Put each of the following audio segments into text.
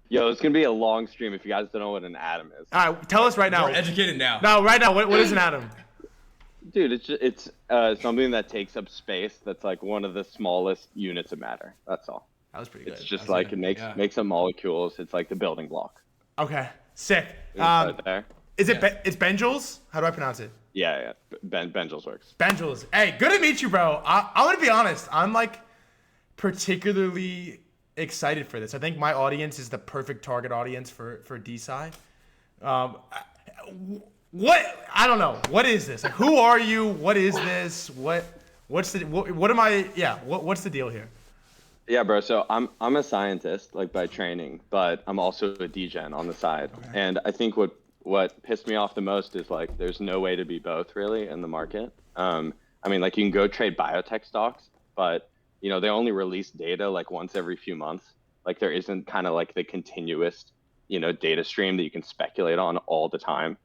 Yo, it's gonna be a long stream if you guys don't know what an atom is. All right, tell us right now. We're educated now. No, right now, what is an atom? Dude, it's something that takes up space. That's like one of the smallest units of matter. That's all. That was pretty good. It's just like it makes up molecules. It's like the building block. Okay, sick. There. Is it it's benjules? How do I pronounce it? Yeah. Benjules works. Benjules. Hey, good to meet you, bro. I'm gonna be honest. I'm like particularly excited for this. I think my audience is the perfect target audience for DSci. What I don't know. What is this? Like, who are you? What is this? What's the deal here? Yeah, bro. So I'm a scientist, like by training, but I'm also a degen on the side. Okay. And I think what pissed me off the most is like there's no way to be both really in the market. I mean, like you can go trade biotech stocks, but you know they only release data like once every few months. Like there isn't kind of like the continuous, you know, data stream that you can speculate on all the time.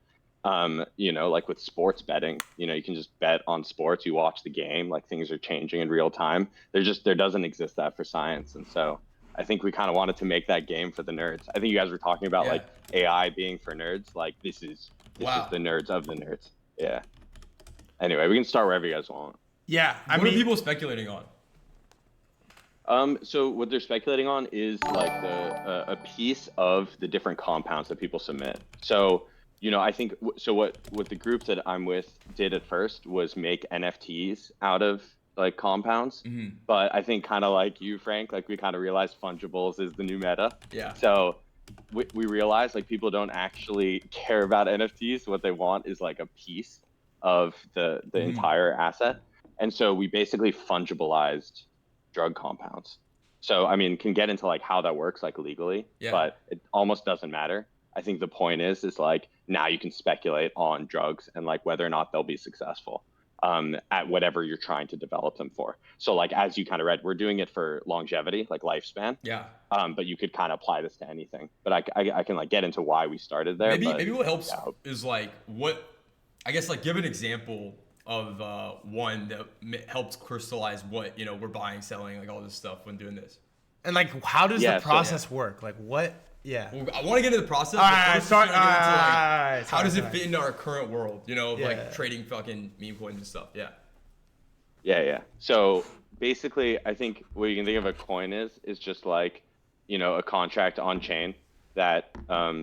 You know, like with sports betting, you know, you can just bet on sports, you watch the game, like things are changing in real time. There doesn't exist that for science. And so I think we kind of wanted to make that game for the nerds. I think you guys were talking about like AI being for nerds. Like this is the nerds of the nerds. Yeah. Anyway, we can start wherever you guys want. Yeah. What are people speculating on? So what they're speculating on is like a piece of the different compounds that people submit. So, you know, I think so. What the group that I'm with did at first was make NFTs out of like compounds. Mm-hmm. But I think kind of like you, Frank, like we kind of realized fungibles is the new meta. Yeah. So we realized like people don't actually care about NFTs. What they want is like a piece of the entire asset. And so we basically fungibilized drug compounds. So I mean, can get into like how that works like legally, but it almost doesn't matter. I think the point is like now you can speculate on drugs and like whether or not they'll be successful at whatever you're trying to develop them for. So like as you kind of read, we're doing it for longevity, like lifespan. Yeah. But you could kind of apply this to anything. But I can like get into why we started there. Maybe what helps is like I guess like give an example of one that helps crystallize what, you know, we're buying, selling, like all this stuff when doing this. And like, how does the process work? Like what? Yeah. Well, I want to get into the process. How does it fit into our current world? You know, like trading fucking meme coins and stuff. Yeah. Yeah. So basically, I think what you can think of a coin is just like, you know, a contract on chain that,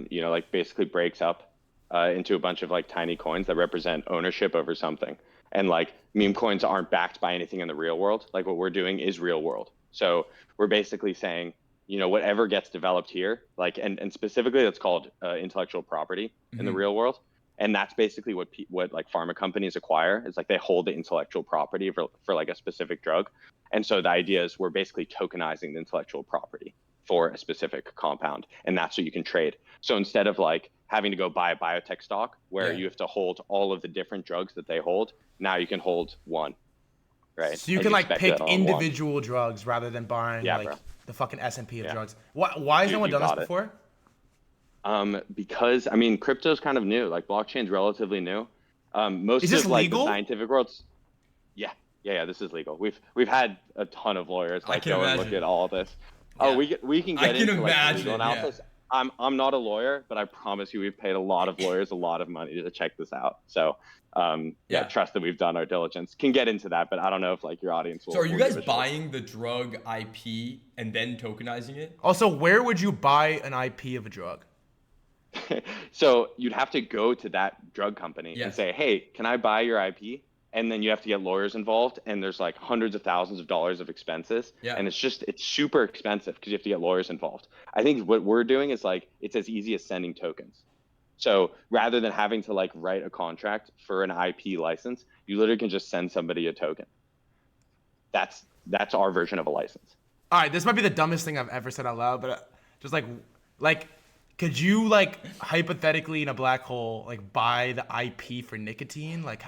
you know, like basically breaks up into a bunch of like tiny coins that represent ownership over something. And like meme coins aren't backed by anything in the real world. Like what we're doing is real world. So we're basically saying, you know, whatever gets developed here, like, and specifically that's called intellectual property in the real world. And that's basically what like pharma companies acquire. It's like they hold the intellectual property for like a specific drug. And so the idea is we're basically tokenizing the intellectual property for a specific compound. And that's what you can trade. So instead of like having to go buy a biotech stock where you have to hold all of the different drugs that they hold, now you can hold one. Right. So you can like pick individual drugs rather than buying the fucking S&P of drugs. Why has no one done this before? Because I mean, crypto's kind of new. Like blockchain's relatively new. Most is this of like legal? The scientific world's yeah. This is legal. We've had a ton of lawyers like go and look at all of this. Yeah. Oh, we can get into like legal analysis. Yeah. I'm not a lawyer, but I promise you, we've paid a lot of lawyers a lot of money to check this out. So trust that we've done our diligence. Can get into that, but I don't know if like your audience will. So are you guys buying the drug IP and then tokenizing it? Also, where would you buy an IP of a drug? So you'd have to go to that drug company and say, hey, can I buy your IP? And then you have to get lawyers involved, and there's like hundreds of thousands of dollars of expenses. Yeah. And it's super expensive because you have to get lawyers involved. I think what we're doing is like, it's as easy as sending tokens. So rather than having to like write a contract for an IP license, you literally can just send somebody a token. That's our version of a license. All right, this might be the dumbest thing I've ever said out loud, but just like, could you like hypothetically in a black hole like buy the IP for nicotine? Like,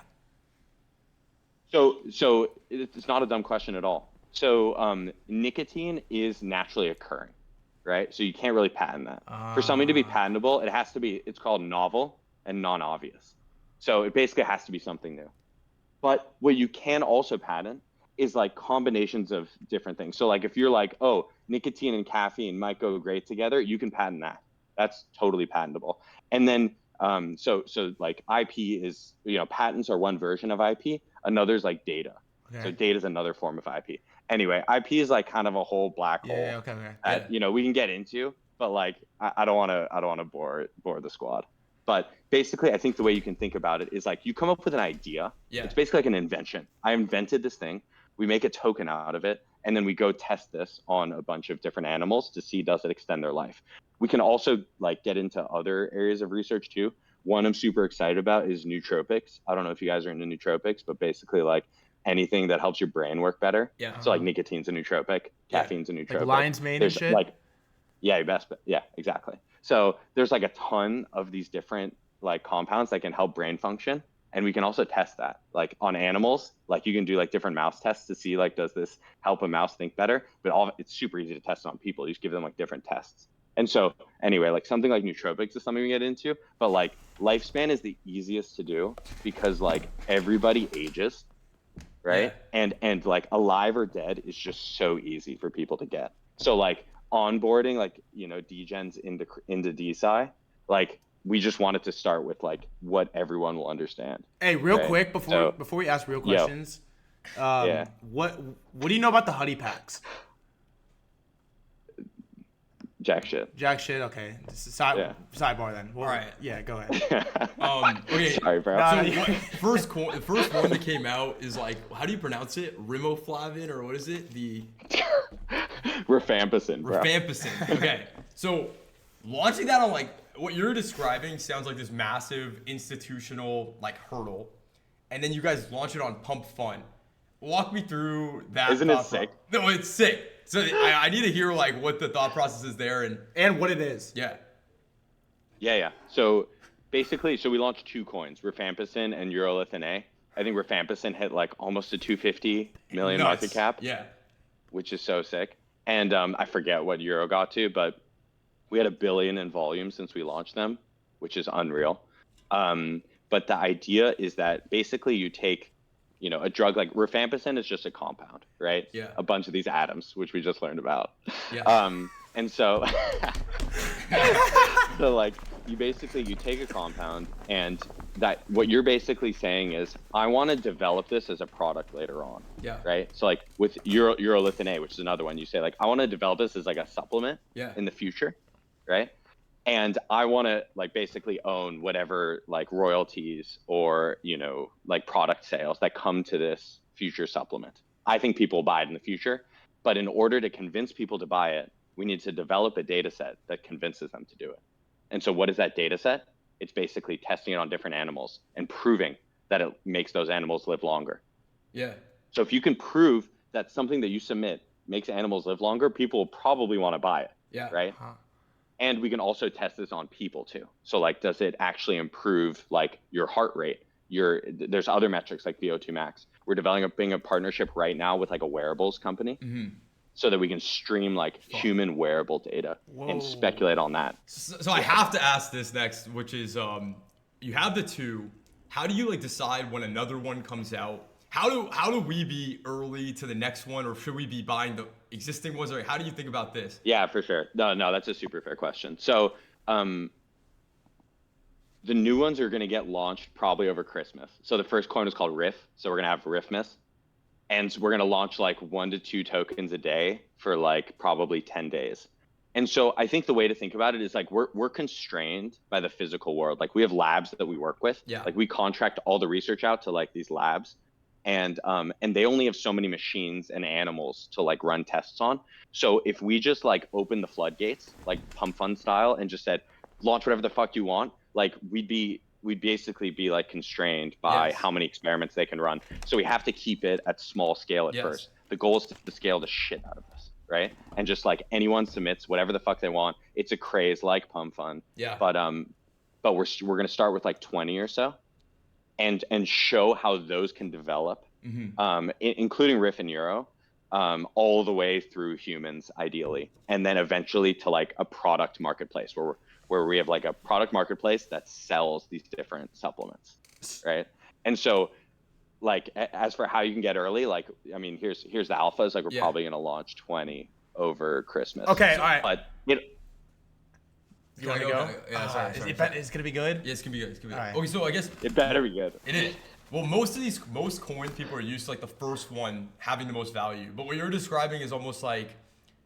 so it's not a dumb question at all. So nicotine is naturally occurring. Right? So you can't really patent that. For something to be patentable, it's called novel and non-obvious. So it basically has to be something new. But what you can also patent is like combinations of different things. So like if you're like, oh, nicotine and caffeine might go great together, you can patent that. That's totally patentable. And then so like IP is, patents are one version of IP. Another is like data. Okay. So data is another form of IP. Anyway, IP is like kind of a whole black hole Yeah. Okay. that we can get into, but like I don't want to bore the squad. But basically, I think the way you can think about it is like you come up with an idea. Yeah. It's basically like an invention. I invented this thing. We make a token out of it, and then we go test this on a bunch of different animals to see does it extend their life. We can also like get into other areas of research too. One I'm super excited about is nootropics. I don't know if you guys are into nootropics, but basically like anything that helps your brain work better. Yeah. So like nicotine's a nootropic, Yeah. caffeine's a nootropic. Like lion's mane and There's shit. like, yeah, yeah, exactly. So there's like a ton of these different like compounds that can help brain function, and we can also test that like on animals. Like you can do like different mouse tests to see like does this help a mouse think better. But it's super easy to test on people. You just give them like different tests. And so anyway, like something like nootropics is something we get into, but like lifespan is the easiest to do because like everybody ages, right? Yeah. And like alive or dead is just so easy for people to get. So like onboarding like degens into DSci, like we just wanted to start with like what everyone will understand. Hey, real right? quick before we ask real questions, Yeah. what do you know about the honey packs? Jack shit. Jack shit. Okay, sidebar then. Well, All right. Yeah, go ahead. Okay. Sorry, bro. So the first one that came out is like, how do you pronounce it? Riboflavin, or what is it? The Rifampicin, bro. Rifampicin. Okay. So launching that on like what you're describing sounds like this massive institutional like hurdle, and then you guys launch it on Pump Fun. Walk me through that. Isn't it sick? No, it's sick. So I need to hear like what the thought process is there And what it is. Yeah. Yeah. So basically, we launched 2 coins, Rifampicin and Urolithin A. I think Rifampicin hit like almost a 250 million Nuts. market cap. Yeah. Which is so sick. And I forget what Euro got to, but we had $1 billion in volume since we launched them, which is unreal. But the idea is that basically you take, a drug like rifampicin is just a compound, right? Yeah. A bunch of these atoms, which we just learned about. Yeah. And so, so like you take a compound, and that what you're basically saying is, I want to develop this as a product later on. Yeah. Right. So like with Urolithin A, which is another one, you say like, I want to develop this as like a supplement in the future. Right. And I want to like basically own whatever like royalties or, like product sales that come to this future supplement. I think people will buy it in the future, but in order to convince people to buy it, we need to develop a data set that convinces them to do it. And so what is that data set? It's basically testing it on different animals and proving that it makes those animals live longer. Yeah. So if you can prove that something that you submit makes animals live longer, people will probably want to buy it. Yeah. Right. Huh. And we can also test this on people too. So like, does it actually improve like your heart rate? There's other metrics like VO2 max. We're developing a partnership right now with like a wearables company, so that we can stream like human wearable data and speculate on that. So I have to ask this next, which is, you have the 2. How do you like decide when another one comes out? How do we be early to the next one, or should we be buying the existing ones? Or how do you think about this? Yeah, for sure. No, that's a super fair question. So the new ones are going to get launched probably over Christmas. So the first coin is called Riff. So we're going to have Riffmas. And we're going to launch like 1 to 2 tokens a day for like probably 10 days. And so I think the way to think about it is like we're constrained by the physical world. Like we have labs that we work with. Yeah. Like we contract all the research out to like these labs. And they only have so many machines and animals to like run tests on. So if we just like open the floodgates, like Pump Fun style, and just said, launch whatever the fuck you want, like we'd basically be like constrained by how many experiments they can run. So we have to keep it at small scale at first. The goal is to scale the shit out of this, right? And just like anyone submits whatever the fuck they want. It's a craze like Pump Fun. Yeah. But we're gonna start with like 20 or so. And show how those can develop, including Riff and Euro, all the way through humans, ideally, and then eventually to like a product marketplace where we have like a product marketplace that sells these different supplements, right? And so like as for how you can get early, like I mean, here's the alphas. Like we're Yeah. probably gonna launch 20 over Christmas. Okay, all right. But You want to go? Okay. Yeah, sorry. It's gonna be good. Yeah, it's gonna be good. It's gonna be good. Alright. Okay, so I guess it better be good. it is. Well, most coins people are used to like the first one having the most value, but what you're describing is almost like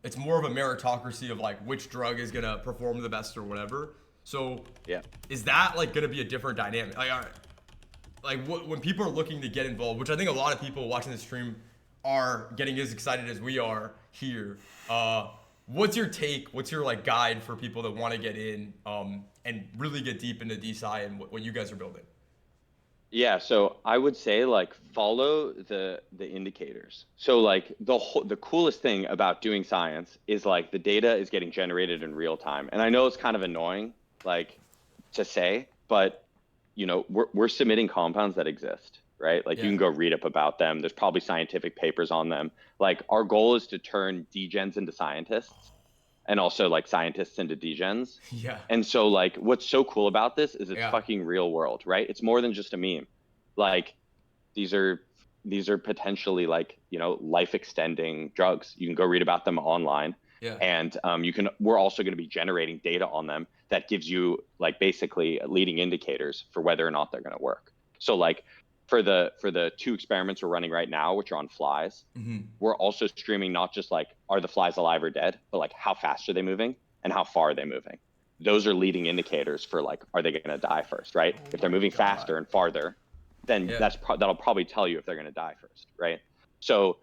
it's more of a meritocracy of like which drug is gonna perform the best or whatever. So Yeah. is that like gonna be a different dynamic? Like, all right, when people are looking to get involved, which I think a lot of people watching the stream are getting as excited as we are here. What's your take? What's your like guide for people that want to get in and really get deep into DeSci and what you guys are building? Yeah, so I would say like follow the indicators. So like the coolest thing about doing science is like the data is getting generated in real time. And I know it's kind of annoying like to say, but you know, we're submitting compounds that exist, right? Like you can go read up about them. There's probably scientific papers on them. Like our goal is to turn degens into scientists and also like scientists into degens. Yeah. And so like what's so cool about this is it's Yeah. fucking real world, right? It's more than just a meme. Like these are potentially like, you know, life extending drugs. You can go read about them online. Yeah. And we're also going to be generating data on them that gives you like basically leading indicators for whether or not they're going to work. So like for the 2 experiments we're running right now, which are on flies, we're also streaming not just like are the flies alive or dead, but like how fast are they moving and how far are they moving. Those are leading indicators for like are they going to die first, right? If they're moving faster and farther, then that'll probably tell you if they're going to die first, right? So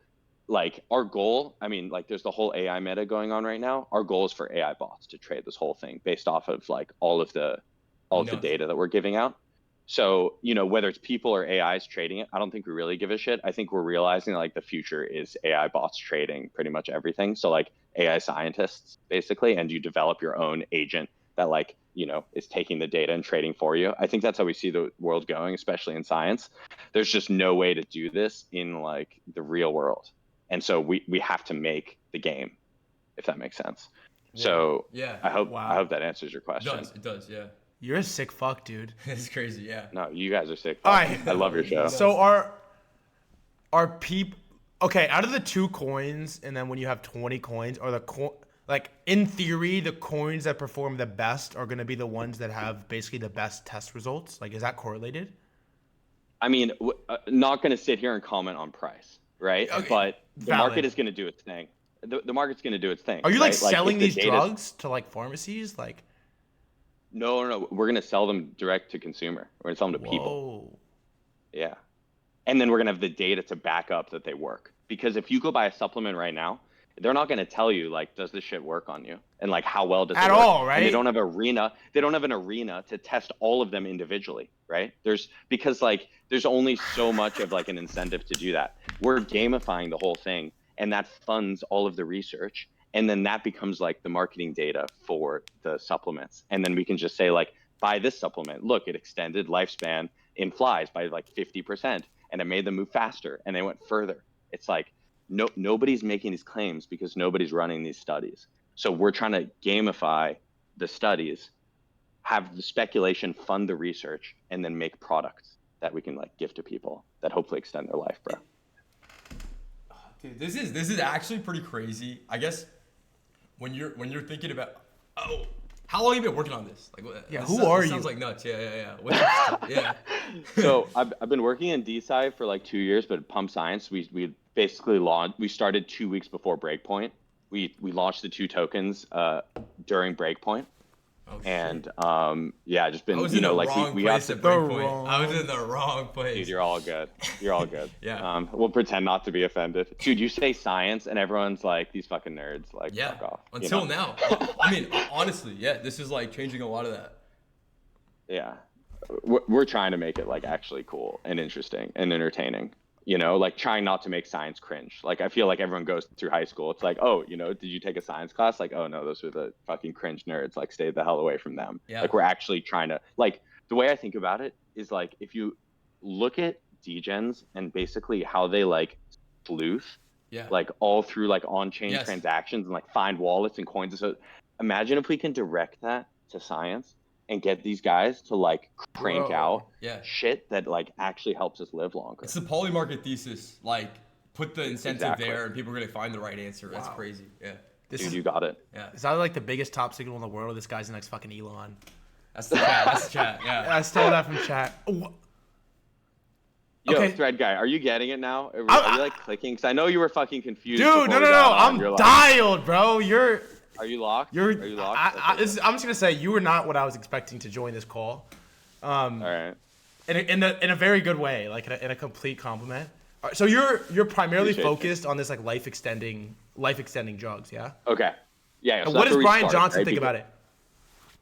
like our goal, I mean, like there's the whole AI meta going on right now. Our goal is for AI bots to trade this whole thing based off of like all of the data that we're giving out. So, you know, whether it's people or AIs trading it, I don't think we really give a shit. I think we're realizing like the future is AI bots trading pretty much everything. So like AI scientists basically, and you develop your own agent that like, you know, is taking the data and trading for you. I think that's how we see the world going, especially in science. There's just no way to do this in like the real world. And so we have to make the game, if that makes sense. Yeah. So yeah, I hope that answers your question. It does, yeah. You're a sick fuck, dude. It's crazy, yeah. No, you guys are sick. All right. I love your show. So are people okay? Out of the 2 coins, and then when you have 20 coins, are like in theory the coins that perform the best are going to be the ones that have basically the best test results? Like, is that correlated? I mean, not going to sit here and comment on price, right? Okay. But the market is going to do its thing. The market's going to do its thing. Are you right? like selling these drugs to like pharmacies? Like, no. We're going to sell them direct to consumer. We're going to sell them to people. Yeah. And then we're going to have the data to back up that they work. Because if you go buy a supplement right now, they're not going to tell you like, does this shit work on you? And like, how well does it work? At all, right? And they don't have an arena to test all of them individually, right? Because like, there's only so much of like an incentive to do that. We're gamifying the whole thing, and that funds all of the research. And then that becomes like the marketing data for the supplements. And then we can just say like, buy this supplement. Look, it extended lifespan in flies by like 50%, and it made them move faster, and they went further. It's like, nobody's making these claims because nobody's running these studies. So we're trying to gamify the studies, have the speculation fund the research, and then make products that we can like give to people that hopefully extend their life, bro. Dude, this is actually pretty crazy. I guess when you're thinking about how long have you been working on this? Like, who are you? Sounds like nuts. Yeah. Yeah. So I've been working in DeSci for like 2 years, but at Pump.Science, we basically we started 2 weeks before Breakpoint. We launched the 2 tokens during Breakpoint. And just been, you know, like we got to Breakpoint. I was in the wrong place. Dude, you're all good. Yeah. We'll pretend not to be offended. Dude, you say science and everyone's like, these fucking nerds, like, fuck off. Until now. I mean, honestly, this is like changing a lot of that. Yeah. We're trying to make it like actually cool and interesting and entertaining. You know, like trying not to make science cringe. Like I feel like everyone goes through high school. It's like, oh, you know, did you take a science class? Like, oh no, those are the fucking cringe nerds. Like stay the hell away from them. Yeah. Like we're actually trying to, like, the way I think about it is like, if you look at degens and basically how they like sleuth, like all through like on-chain transactions and like find wallets and coins. So imagine if we can direct that to science and get these guys to like crank Bro. out Yeah. shit that like actually helps us live longer. It's the poly market thesis. Like, put the incentive Exactly. there, and people are gonna find the right answer. That's Wow. crazy. Yeah. This Dude, is you got it. Yeah. is that like the biggest top signal in the world? This guy's the next fucking Elon. That's the chat. That's the chat. Yeah. I stole that from chat. Yo, Okay. Threadguy, are you getting it now? Are I- you like clicking? Because I know you were fucking confused. Dude, before no, we no, got no. on. I'm You're like, dialed, bro. You're. Are you locked? You're. Are you locked? I'm Okay. just gonna say you were not what I was expecting to join this call. All right. In a very good way, like in a complete compliment. So you're primarily Appreciate you. focused on this like life extending drugs, yeah? Okay. Yeah. And so what that's does where we Brian start, Johnson right? think about it?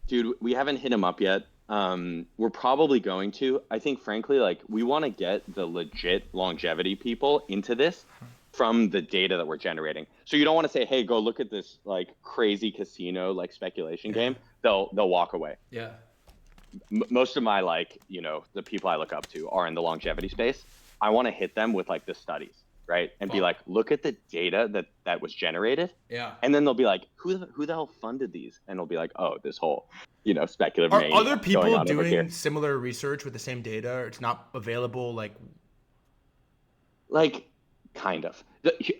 Dude, we haven't hit him up yet. We're probably going to. I think, frankly, like we want to get the legit longevity people into this from the data that we're generating. So you don't want to say, "Hey, go look at this like crazy casino like speculation game." They'll walk away. Yeah. Most of my like the people I look up to are in the longevity space. I want to hit them with like the studies, right, and be Fuck. like, look at the data that was generated. Yeah. And then they'll be like, who the hell funded these? And it'll be like, oh, this whole, speculative Are mania other going people on over here. doing similar research with the same data? Or it's not available, like. Like, kind of.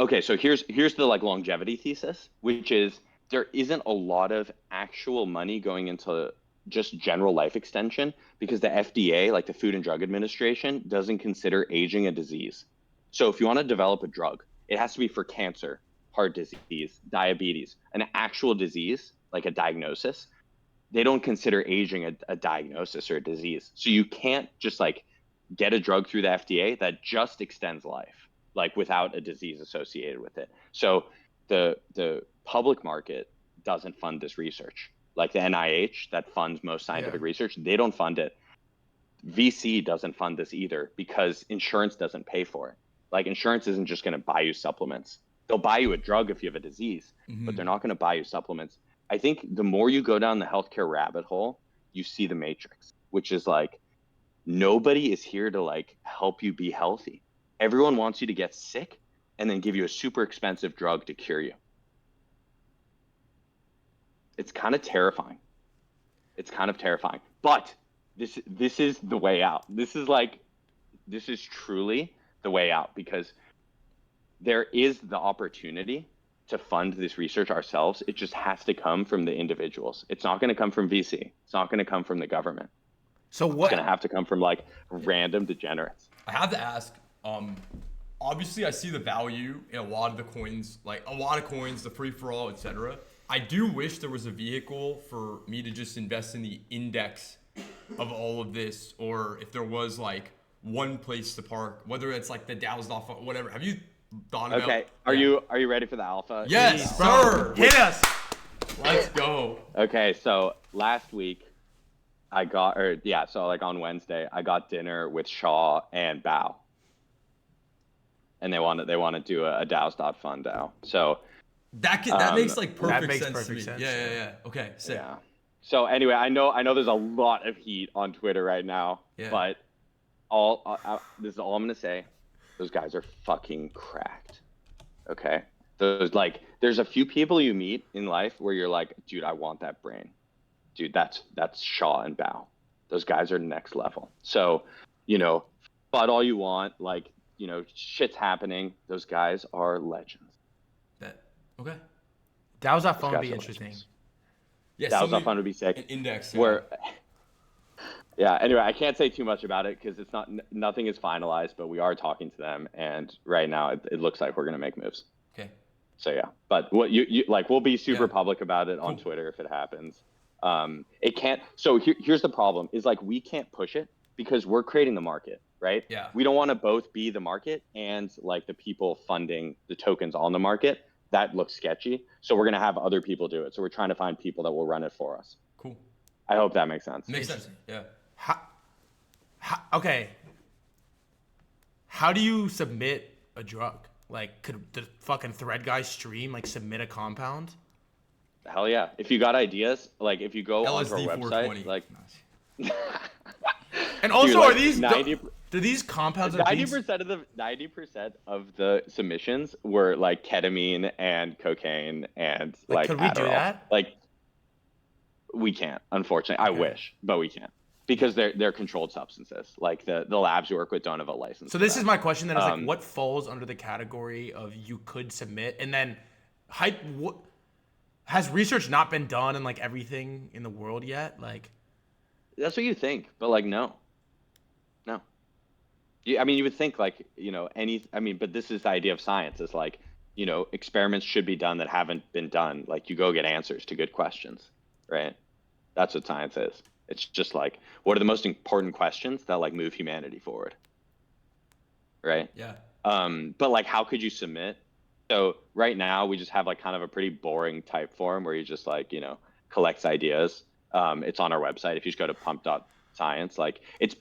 Okay, so here's the like longevity thesis, which is there isn't a lot of actual money going into just general life extension because the FDA, like the Food and Drug Administration, doesn't consider aging a disease. So if you want to develop a drug, it has to be for cancer, heart disease, diabetes, an actual disease, like a diagnosis. They don't consider aging a diagnosis or a disease. So you can't just like get a drug through the FDA that just extends life, like without a disease associated with it. So the public market doesn't fund this research. Like the NIH that funds most scientific research, they don't fund it. VC doesn't fund this either because insurance doesn't pay for it. Like insurance isn't just going to buy you supplements. They'll buy you a drug if you have a disease, but they're not going to buy you supplements. I think the more you go down the healthcare rabbit hole, you see the matrix, which is like nobody is here to like help you be healthy. Everyone wants you to get sick and then give you a super expensive drug to cure you. It's kind of terrifying. But this is the way out. This is truly the way out because there is the opportunity to fund this research ourselves. It just has to come from the individuals. It's not going to come from VC. It's not going to come from the government. So It's what? going to have to come from like random degenerates. I have to ask. Obviously, I see the value in a lot of the coins, the free for all, etc. I do wish there was a vehicle for me to just invest in the index of all of this, or if there was like one place to park, whether it's like the Dow's off, whatever. Have you thought about? Okay, are you ready for the alpha? Yes, Bro, sir. hit us. Let's go. Okay, so last week so like on Wednesday, I got dinner with Shaw and Bao. And they want to do a DAOs.fund DAO. So That makes like perfect makes sense perfect to sense, me. Yeah. Okay, sick. yeah. So anyway, I know there's a lot of heat on Twitter right now, Yeah. but this is all I'm gonna say. Those guys are fucking cracked. Okay. There's a few people you meet in life where you're like, dude, I want that brain. Dude, that's Shaw and Bao. Those guys are next level. So, but all you want, like, shit's happening. Those guys are legends. Okay. DAO's that Those phone would guys be are interesting. legends. Yeah. That was something- not fun to be sick. An index. Yeah. Anyway, I can't say too much about it because nothing is finalized, but we are talking to them, and right now it looks like we're gonna make moves. Okay. So yeah, but what you like, we'll be super Yeah. public about it on Cool. Twitter if it happens. It can't. So here's the problem: is like we can't push it because we're creating the market, right? Yeah. We don't want to both be the market and like the people funding the tokens on the market. That looks sketchy. So we're gonna have other people do it. So we're trying to find people that will run it for us. Cool. I hope that makes sense. Makes sense. Yeah. Okay. How do you submit a drug? Like, could the fucking Threadguy stream like submit a compound? Hell yeah! If you got ideas, like if you go onto our LSD website, 420. like And also, Dude, like are these 90 do these compounds are these, 90% of the submissions were like ketamine and cocaine and like could we do Adderall. that? We can't, unfortunately. I wish, but we can't because they're controlled substances. Like the labs we work with don't have a license. So for this that. is my question then, is like, what falls under the category of you could submit, and then what has research not been done in like everything in the world yet? Like, That's what you think, but like no. I mean, you would think like, but this is the idea of science is like, experiments should be done that haven't been done. Like you go get answers to good questions, right? That's what science is. It's just like, what are the most important questions that like move humanity forward, right? Yeah. But like, how could you submit? So right now we just have like kind of a pretty boring type form where you just like, collects ideas. It's on our website. If you just go to Pump.Science, like it's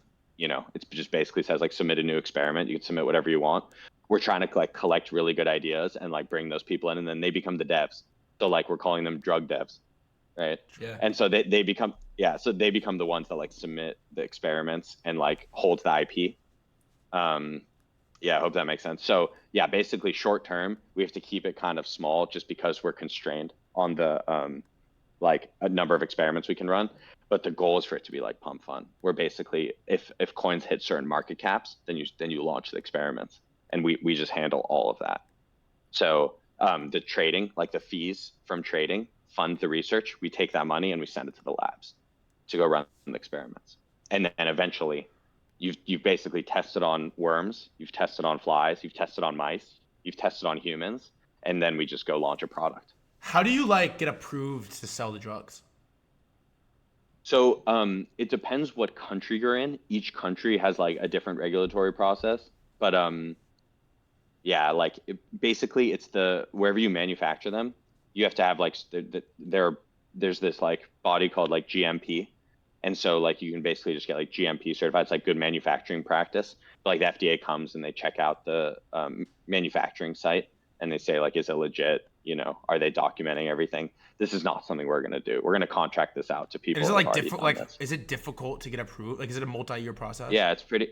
just basically says like submit a new experiment. You can submit whatever you want. We're trying to like collect really good ideas and like bring those people in, and then they become the devs. So like we're calling them drug devs, right? Yeah. And so they become the ones that like submit the experiments and like hold the IP. I hope that makes sense. So yeah, basically short term, we have to keep it kind of small just because we're constrained on the like a number of experiments we can run. But the goal is for it to be like pump fun, where basically if coins hit certain market caps, then you launch the experiments, and we just handle all of that. So the trading, like the fees from trading, fund the research. We take that money and we send it to the labs to go run the experiments, and then eventually, you've basically tested on worms, you've tested on flies, you've tested on mice, you've tested on humans, and then we just go launch a product. how do you like get approved to sell the drugs? So it depends what country you're in. Each country has like a different regulatory process, but yeah, like basically it's wherever you manufacture them, you have to have like there's this like body called like GMP, and so like you can basically just get like GMP certified. It's like good manufacturing practice. But, like the FDA comes and they check out the manufacturing site and they say like, is it legit? Are they documenting everything? This is not something we're gonna do. We're gonna contract this out to people. And is it like difficult? is it difficult to get approved? Like, is it a multi-year process? Yeah, it's pretty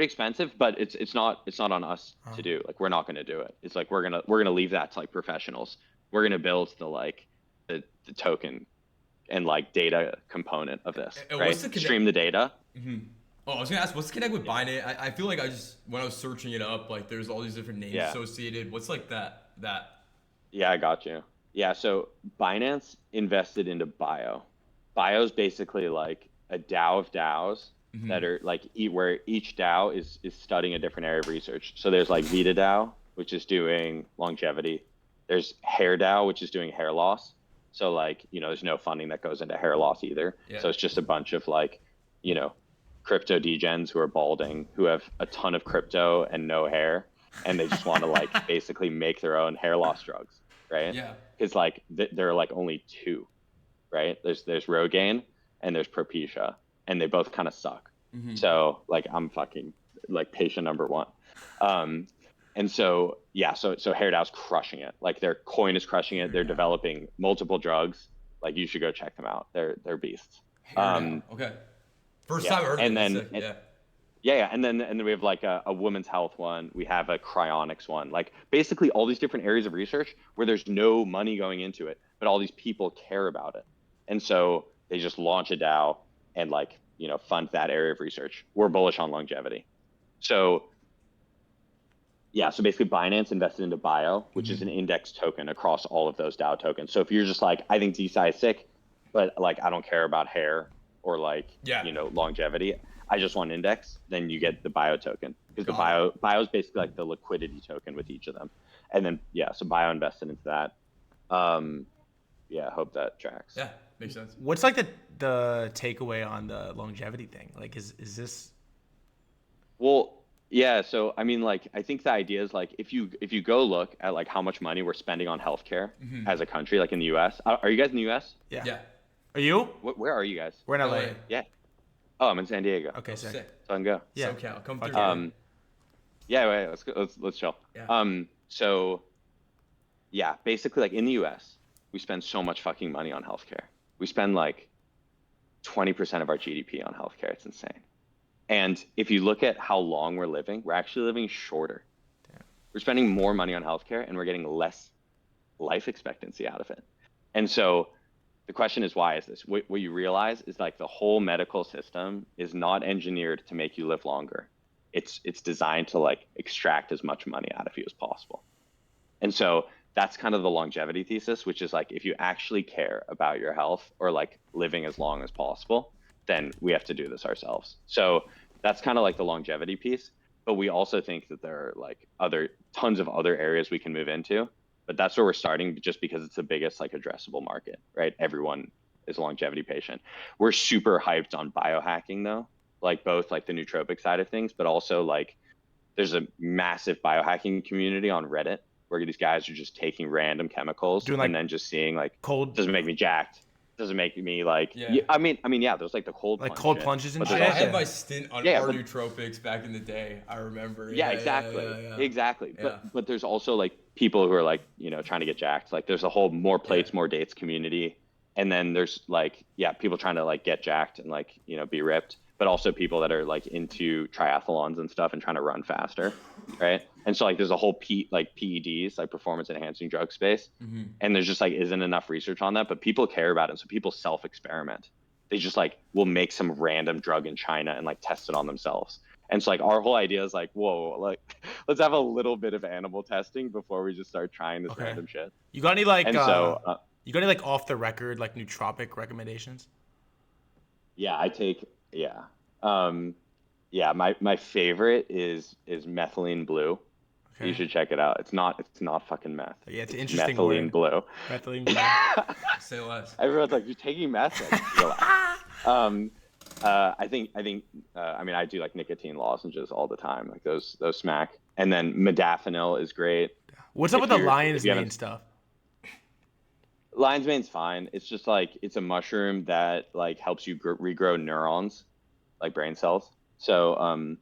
expensive, but it's not on us to do. Like we're not gonna do it. It's like we're gonna leave that to like professionals. We're gonna build the token and like data component of this, And right? what's the Stream the data. Mm-hmm. Oh, I was gonna ask, what's the connect with Binance? I feel like when I was searching it up, like there's all these different names associated. What's like that? Yeah, I got you. Yeah, so Binance invested into Bio. Bio is basically like a DAO of DAOs that are like where each DAO is studying a different area of research. So there's like Vita DAO, which is doing longevity. There's Hair DAO, which is doing hair loss. So like, there's no funding that goes into hair loss either. Yeah. So it's just a bunch of like, crypto degens who are balding, who have a ton of crypto and no hair, and they just want to like basically make their own hair loss drugs, right? Yeah. Because like there are like only two, right? There's Rogaine and there's Propecia, and they both kind of suck. So like I'm fucking like patient number one. And so yeah, so HairDAO's crushing it. Like their coin is crushing it. They're developing multiple drugs. Like you should go check them out. They're beasts. Okay. First time I heard and of then it. Yeah, and then we have like a women's health one. We have a cryonics one. Like basically all these different areas of research where there's no money going into it, but all these people care about it, and so they just launch a DAO and like fund that area of research. We're bullish on longevity, so yeah. So basically, Binance invested into Bio, which is an index token across all of those DAO tokens. So if you're just like, I think DeSci is sick, but like I don't care about hair or like longevity, I just want index, then you get the Bio token, because the Bio is basically like the liquidity token with each of them. And then so Bio invested into that. I hope that tracks. Yeah, makes sense. What's like the takeaway on the longevity thing? Like, is this? Well, yeah. So I mean, like I think the idea is like if you go look at like how much money we're spending on healthcare as a country, like in the U.S. Are you guys in the U.S.? Yeah. Are you? Where are you guys? We're in LA. Yeah. Oh, I'm in San Diego. Okay, sick. So I can go. Yeah. SoCal, come through. Yeah, wait, let's go. Let's chill. Yeah. So yeah, basically like in the US, we spend so much fucking money on healthcare. We spend like 20% of our GDP on healthcare. It's insane. And if you look at how long we're living, we're actually living shorter. Damn. We're spending more money on healthcare and we're getting less life expectancy out of it. And so The question is, why is this? What you realize is like the whole medical system is not engineered to make you live longer. It's designed to like extract as much money out of you as possible. And so that's kind of the longevity thesis, which is like, if you actually care about your health or like living as long as possible, then we have to do this ourselves. So that's kind of like the longevity piece. But we also think that there are like tons of other areas we can move into. But that's where we're starting, just because it's the biggest like addressable market, right? Everyone is a longevity patient. We're super hyped on biohacking though, like both like the nootropic side of things, but also like there's a massive biohacking community on Reddit where these guys are just taking random chemicals Doing, like, and then just seeing like, cold, doesn't make me jacked. Doesn't make me like, Yeah. I mean, yeah, there's like the cold like plunge cold shit, plunges and but shit. there's I had Yeah. my stint on Yeah, our but- nootropics back in the day. I remember. Yeah, exactly. Yeah. Exactly. Yeah. But there's also like people who are like, trying to get jacked. Like there's a whole more plates, Yeah. more dates community. And then there's like, people trying to like get jacked and like, be ripped, but also people that are like into triathlons and stuff and trying to run faster. Right. And so like there's a whole PEDs, like performance enhancing drug space. Mm-hmm. And there's just like isn't enough research on that, but people care about it. So people self-experiment. They just like will make some random drug in China and like test it on themselves. And so like our whole idea is like, whoa, like let's have a little bit of animal testing before we just start trying this Okay. random shit. You got any like And so you got any like off the record like nootropic recommendations? yeah, I take my favorite is methylene blue. Okay. You should check it out. It's not fucking meth. Yeah, it's an It's interesting methylene word. blue. Methylene blue. Say less. Everyone's like, you're taking meth. Like, relax. I think I mean, I do like nicotine lozenges all the time. Like those smack. And then modafinil is great. What's up If with the you're- lion's if you mane haven't- stuff? Lion's mane's fine. It's just like it's a mushroom that like helps you regrow neurons, like brain cells. So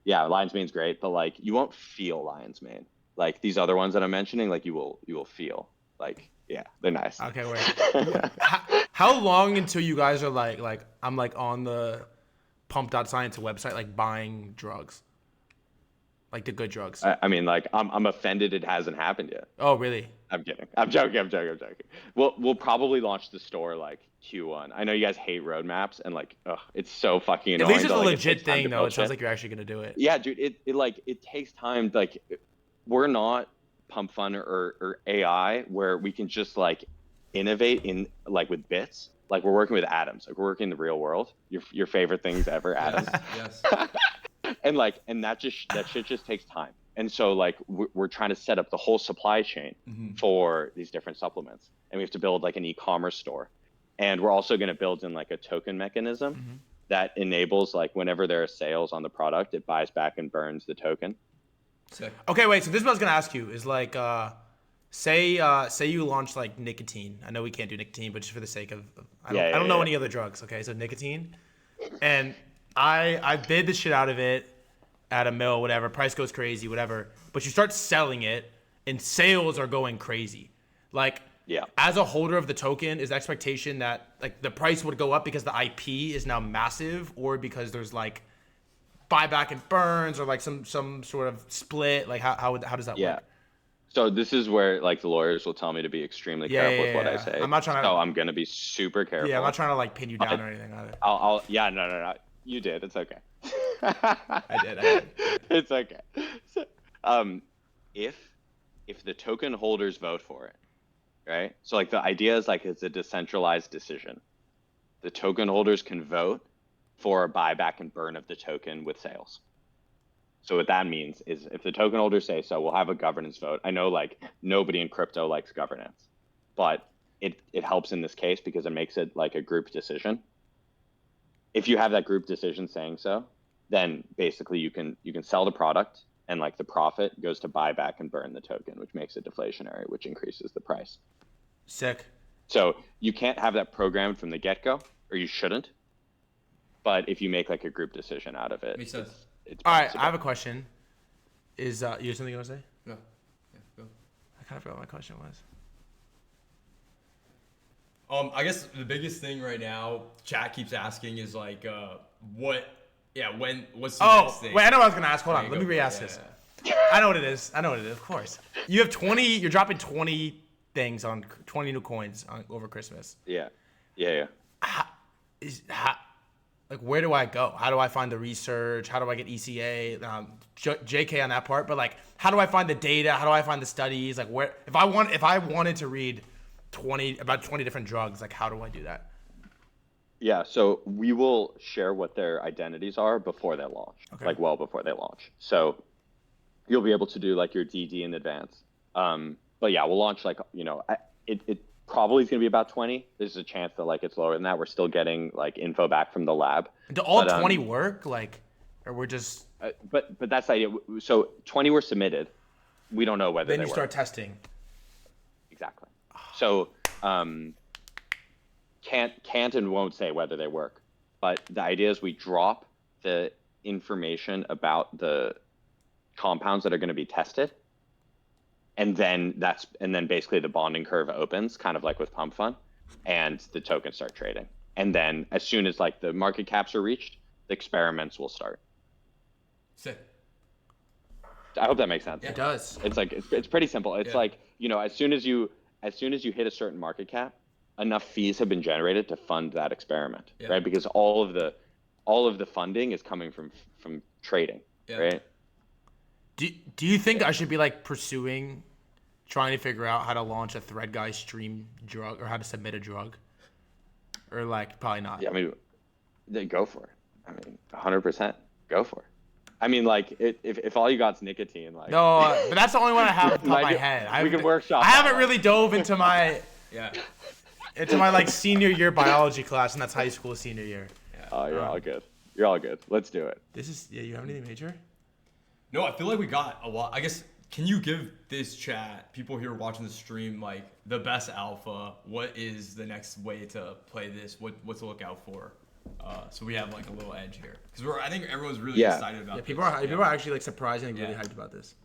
yeah, lion's mane's great, but like you won't feel lion's mane. Like these other ones that I'm mentioning, like you will feel. Like yeah, they're nice. Okay, wait. How long until you guys are like I'm like on the Pump.Science website like buying drugs, like the good drugs? I mean, like I'm offended it hasn't happened yet. Oh really? I'm kidding. I'm joking. We'll probably launch the store like Q1. I know you guys hate roadmaps and like, it's so fucking At annoying. least it's a that, like, legit takes time thing to though. build It sounds shit. like you're actually gonna do it. Yeah, dude. It takes time. Like, we're not Pump Fun or AI where we can just like innovate in like with bits. Like we're working with atoms. Like we're working in the real world. Your favorite things ever, atoms. Yes. And that shit just takes time. And so like we're trying to set up the whole supply chain for these different supplements, and we have to build like an e-commerce store, and we're also going to build in like a token mechanism that enables like whenever there are sales on the product, it buys back and burns the token. Sick. Okay, wait. So this is what I was gonna ask you is like, say you launch like nicotine. I know we can't do nicotine, but just for the sake of I don't know any other drugs. Okay, so nicotine, and I bid the shit out of it at a mill, whatever. Price goes crazy, whatever. But you start selling it, and sales are going crazy. Like, Yeah. as a holder of the token, is the expectation that like the price would go up because the IP is now massive, or because there's like buyback and burns, or like some sort of split? Like how does that Yeah. work? So this is where like the lawyers will tell me to be extremely careful with what I say. I'm not trying to- So I'm gonna be super careful. Yeah, I'm not trying to like pin you down or anything either. I'll no. You did. It's okay. I did. It's okay. So, if the token holders vote for it, right? So like the idea is like it's a decentralized decision. The token holders can vote for a buyback and burn of the token with sales. So what that means is if the token holders say so, we'll have a governance vote. I know like nobody in crypto likes governance, but it helps in this case because it makes it like a group decision. If you have that group decision saying so, then basically you can sell the product, and like the profit goes to buy back and burn the token, which makes it deflationary, which increases the price. Sick. So you can't have that programmed from the get-go, or you shouldn't. But if you make like a group decision out of it, Makes sense. it's All right, possible. I have a question. Is you have something you want to say? No. Yeah, go. I kind of forgot what my question was. I guess the biggest thing right now, chat keeps asking is like, what's the next Oh, thing? wait, I know what I was gonna ask. Hold There on, you let me go. re-ask Yeah, this. yeah. I know what it is. Of course. You have 20. You're dropping 20 things on 20 new coins over Christmas. Yeah. How, like, where do I go? How do I find the research? How do I get ECA? JK on that part, but like, how do I find the data? How do I find the studies? Like, where if I wanted to read about 20 different drugs, like, how do I do that? Yeah, so we will share what their identities are before they launch, Okay. like well before they launch. So you'll be able to do like your DD in advance. But yeah, we'll launch like, it probably is going to be about 20. There's a chance that like it's lower than that. We're still getting like info back from the lab. Do all 20 work? Like, or we're just but that's the idea. So 20 were submitted. We don't know whether then they you work. start testing. Exactly. So can't and won't say whether they work, but the idea is we drop the information about the compounds that are going to be tested, and then basically the bonding curve opens, kind of like with Pump Fund, and the tokens start trading. And then as soon as like the market caps are reached, the experiments will start. Sick. I hope that makes sense. It does. It's like it's pretty simple. It's like, as soon as you hit a certain market cap, enough fees have been generated to fund that experiment, right? Because all of the funding is coming from trading, right? Do you think I should be like trying to figure out how to launch a Threadguy stream drug or how to submit a drug, or like probably not? Yeah, I mean, then go for it. I mean, 100% go for it. I mean, like, if all you got's nicotine, like. No, but that's the only one I have off the top of my head. We can workshop. I haven't really dove into my Yeah. into my like senior year biology class, and that's high school senior year. Yeah. Oh, you're all good. You're all good. Let's do it. You have anything major? No, I feel like we got a lot. I guess, can you give this chat, people here watching the stream, like the best alpha? What is the next way to play this? What to look out for? So we have like a little edge here, because I think everyone's really excited about. Yeah, this. people are actually like surprisingly really hyped about this.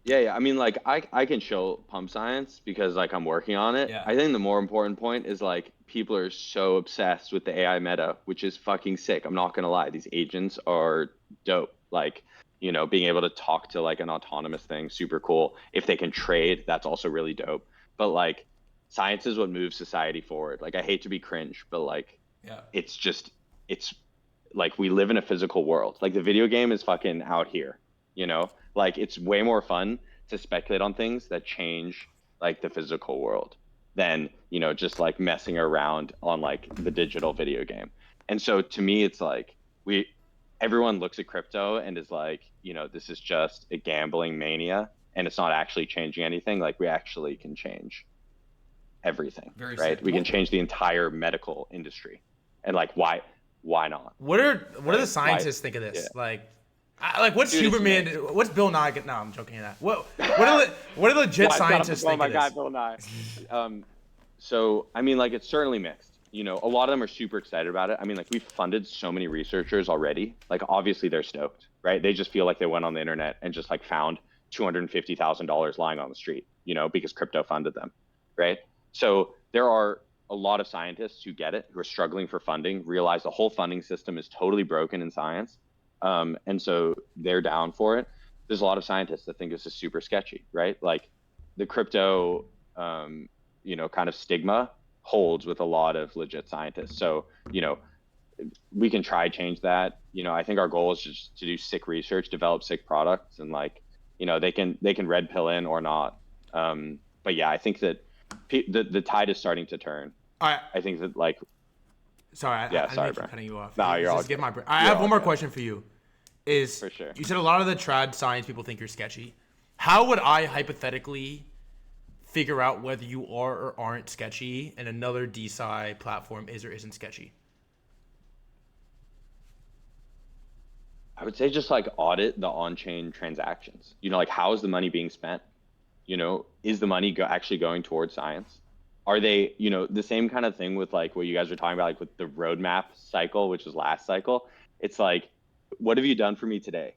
Yeah. I mean, like, I can show Pump.Science because like I'm working on it. Yeah. I think the more important point is like people are so obsessed with the AI meta, which is fucking sick. I'm not gonna lie, these agents are dope. Like, being able to talk to like an autonomous thing, super cool. If they can trade, that's also really dope. But like, science is what moves society forward. Like, I hate to be cringe, but like, it's like we live in a physical world. Like, the video game is fucking out here, like it's way more fun to speculate on things that change like the physical world than, just like messing around on like the digital video game. And so to me, it's like everyone looks at crypto and is like, this is just a gambling mania and it's not actually changing anything. Like, we actually can change everything, Very right? sick. We can change the entire medical industry. And like, why not? What do the scientists think of this? Yeah. What's Dude, Huberman? What's Bill Nye? No, I'm joking at that. What do legit scientists think of this? Bill Nye. So I mean, like, it's certainly mixed. A lot of them are super excited about it. I mean, like, we've funded so many researchers already. Like, obviously they're stoked, right? They just feel like they went on the internet and just like found $250,000 lying on the street, because crypto funded them, right? So there are a lot of scientists who get it, who are struggling for funding, realize the whole funding system is totally broken in science. And so they're down for it. There's a lot of scientists that think this is super sketchy, right? Like, the crypto, kind of stigma holds with a lot of legit scientists. So, we can try change that. I think our goal is just to do sick research, develop sick products, and like, they can red pill in or not. But yeah, I think that the tide is starting to turn. I think that like. Sorry, sorry, I'm bro. cutting you off. No, you're all good. I have one more question for you. For sure. You said a lot of the trad science people think you're sketchy. How would I hypothetically figure out whether you are or aren't sketchy and another DeSci platform is or isn't sketchy? I would say just like audit the on-chain transactions. Like, how is the money being spent? Is the money actually going towards science? Are they, the same kind of thing with like what you guys were talking about, like with the roadmap cycle, which was last cycle. It's like, what have you done for me today?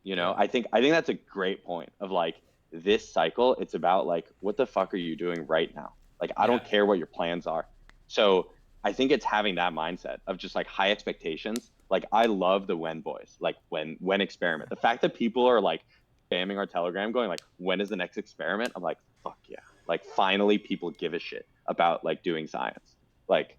I think that's a great point of like, this cycle. It's about like, what the fuck are you doing right now? Like, I don't care what your plans are. So I think it's having that mindset of just like high expectations. Like, I love the when boys, like when experiment. The fact that people are like spamming our Telegram going like, when is the next experiment? I'm like, fuck yeah. Like finally people give a shit about like doing science. Like,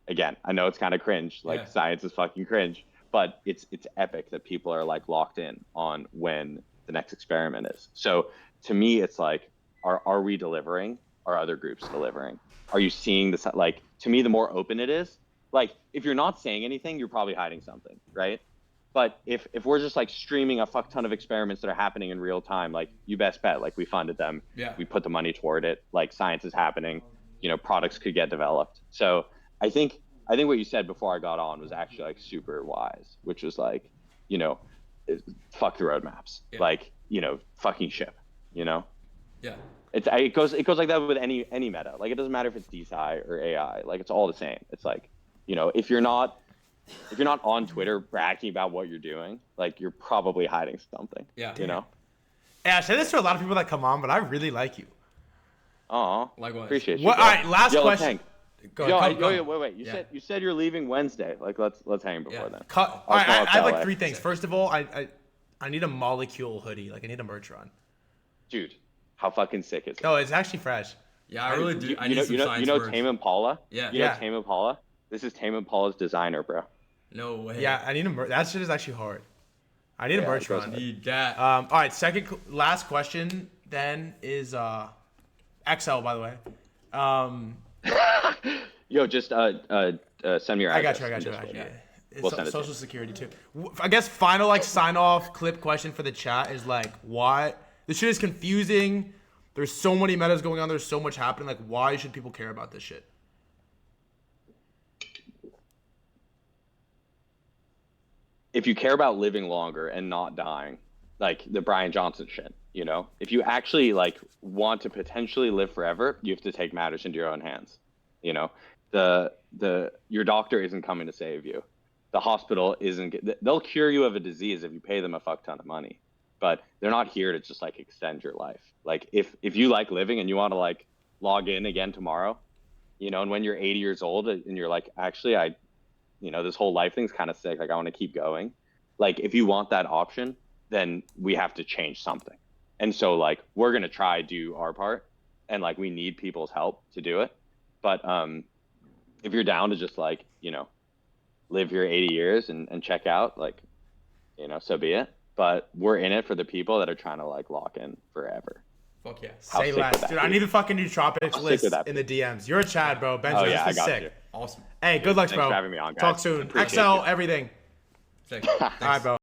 again, I know it's kind of cringe, like science is fucking cringe, but it's epic that people are like locked in on when the next experiment is. So to me, it's like, are we delivering? Are other groups delivering? Are you seeing this? Like, to me, the more open it is, like if you're not saying anything, you're probably hiding something, right? But if we're just like streaming a fuck ton of experiments that are happening in real time, like you best bet, like we funded them, we put the money toward it, like science is happening, you know, products could get developed. So I think what you said before I got on was actually like super wise, which was like, you know, fuck the roadmaps, like, you know, fucking ship, you know. It goes like that with any meta. Like it doesn't matter if it's DeSci or AI, like it's all the same. It's like, you know, if you're not on Twitter bragging about what you're doing, like you're probably hiding something. You know. Yeah, I say this to a lot of people that come on, but I really like you. Aw, likewise. Appreciate you. What? All right, last question. Wait. You said you're leaving Wednesday. Like let's hang before then. All right, I have like 3 things. First of all, I need a molecule hoodie. Like I need a merch run. Dude, how fucking sick is it? Oh, it's actually fresh. Yeah, I really do. I need some you know science merch. Tame Impala? Yeah. You know Tame Impala? This is Tame Impala's designer, bro. No way. Yeah, I need a merch. That shit is actually hard. I need a merch run. Need that. All right, last question then is XL, by the way. Yo, just send me your address. I got you. Yeah. We'll send it Social security too. I guess final like sign off clip question for the chat is like, why this shit is confusing. There's so many metas going on. There's so much happening. Like, why should people care about this shit? If you care about living longer and not dying, like the Brian Johnson shit, you know, if you actually like want to potentially live forever, you have to take matters into your own hands. You know, your doctor isn't coming to save you. The hospital they'll cure you of a disease if you pay them a fuck ton of money, but they're not here to just like extend your life. Like if you like living and you want to like log in again tomorrow, you know, and when you're 80 years old and you're like, actually, you know, this whole life thing's kind of sick. Like I want to keep going. Like if you want that option, then we have to change something. And so like, we're going to try do our part and like, we need people's help to do it. But if you're down to just like, you know, live your 80 years and check out, like, you know, so be it. But we're in it for the people that are trying to like lock in forever. Fuck yeah. Say less. Dude, I need the fucking nootropics list in the DMs. You're a Chad, bro. Benji, this is sick. You. Awesome. Hey, good luck, bro. Thanks for having me on, guys. Talk soon. XL, everything. Sick. All right, bro.